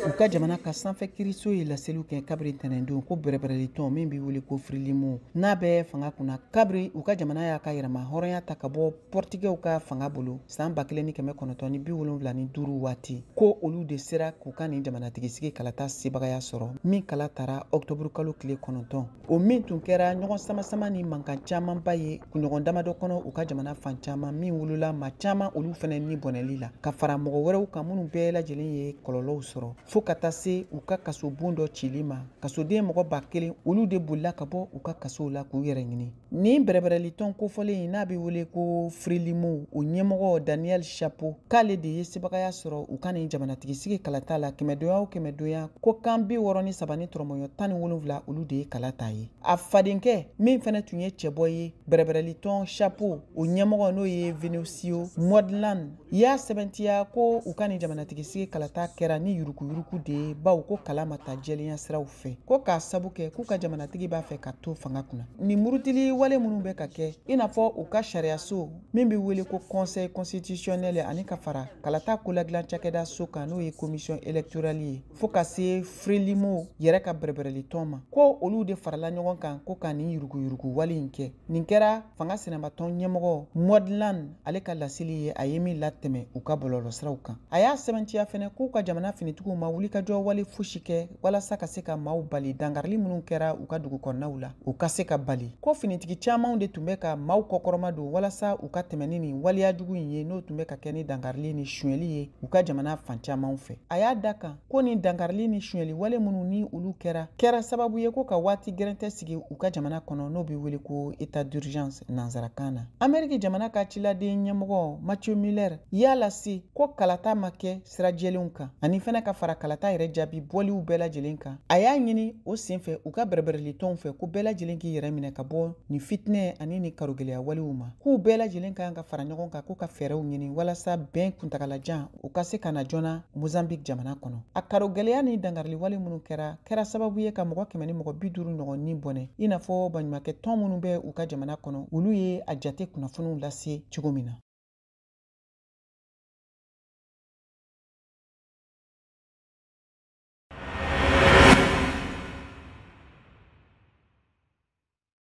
U ka jamana ka sanfɛ kiriso ye laseliw kɛ kabiri tɛnɛndon ko bɛrɛbɛrɛlitɔn min bɛ wele ko Frelimo n'a bɛ fanga kunna kabiri u ka jamana y'a ka yɛrɛma hɔrɔnya ta ka bɔ Pɔrtigɛw ka fanga bolo san 1975 waati ko olu de sera k'u ka nin jamanatigisigi kalata sebagaya sɔrɔ min kala tara Octobre kalo tile 9 o min tun kɛra ɲɔgɔn sama-sama ni mankan camanba ye kunɲɔgɔn damadɔ kɔnɔ u ka jamana fan caman min wolola maa caman olu fɛnɛ ni bɔnɛli la ka fara mɔgɔ wɛrɛw kan minnu bɛɛ lajɛlen ye kɔlɔlɔw sɔrɔ fo ka taa se u ka kaso bon dɔ cili ma kasoden mɔgɔ 1000 olu de bolila ka bɔ u ka kasow la k'u yɛrɛ ɲini nin bɛrɛbɛrɛlitɔn kofɔlen n'a bɛ wele ko Frelimo o ɲɛmɔgɔ Daniel Chapo k'ale de ye sebagaya sɔrɔ u ka nin jamanatigisigi kalata la kɛmɛdonya o kɛmɛdonya ko kan 63 ni tɔrɔmɔɲɔ 17 olu de ye kala ta ye a fadenkɛ min fɛnɛ tun ye cɛbɔ ye bɛrɛbɛrɛlitɔn Chapo o ɲɛmɔgɔ n'o ye Venancio Mondlane y'a sɛbɛntiya ko u ka nin jamanatigisigi kalata kɛra ni yuruguyurugu de ye baw ko kala ma ta jɛlenya siraw fɛ ko k'a sabu kɛ k'u ka jamanatigi b'a fɛ ka to fanga kunna ni murutili wale minnu bɛ ka kɛ i n'a fɔ u ka sariyaso min bɛ wele ko Conseil constitutionnel ani ka fara kalata koladilan cakɛda so kan n'o ye commission électorale ye fo ka se Frelimo yɛrɛ ka bɛrɛbɛrɛlitɔn ma ko olu de farala ɲɔgɔn kan ko ka nin yuruguyurugu wale in kɛ nin kɛra fanga sɛnɛbatɔn ɲɛmɔgɔ Mondlane ale ka laseli ye a ye min latɛmɛ u ka bɔlɔlɔsiraw kan a y'a sɛbɛntiya fɛnɛ k'u ka jamana finitigiw ma wuli ka jɔ wale fosi kɛ walasa ka se ka maaw bali dangarili minnu kɛra u ka dugu kɔnɔnaw la u ka se ka bali ko finitigi camanw de tun bɛ ka maaw kɔkɔrɔma don walasa u ka tɛmɛ ni nin waleya jugu in ye n'o tun bɛ ka kɛ ni dangarili ni suɲɛli ye u ka jamana fan camanw fɛ a y'a da kan ko nin dangarili ni suɲɛli wale minnu ni olu kɛra sababu ye ko ka waati gɛrɛntɛ sigi u ka jamana kɔnɔ n'o bɛ wele ko état d'urgence nansarakan na Amérique jamana ka ciladen ɲɛmɔgɔ Mathieu Miller y'a lase ko kalata ma kɛ sira jɛlenw kan ani fɛnɛ ka fara kalata yɛrɛ jaabi bɔliw bɛɛ lajɛlen kan a y'a ɲini o senfɛ u ka bɛrɛbɛrɛlitɔnw fɛ ko bɛɛ lajɛlen k'i yɛrɛ minɛ ka bɔ nin fitinɛ ani ni karogɛlɛya walew ma k'u bɛɛ lajɛlen kan ka fara ɲɔgɔn kan k'u ka fɛɛrɛw ɲini walasa bɛn kuntagalajan u ka se ka na joona Mozambique jamana kɔnɔ a karogɛlɛya ni dangarili wale minnu kɛra sababu ye ka mɔgɔ 100 ni mɔgɔ 50 ɲɔgɔn ni bɔnɛ i n'a fɔ baɲumankɛ tɔn minnu bɛ u ka jamana kɔnɔ olu ye a jate kunnafoniw lase cogo min na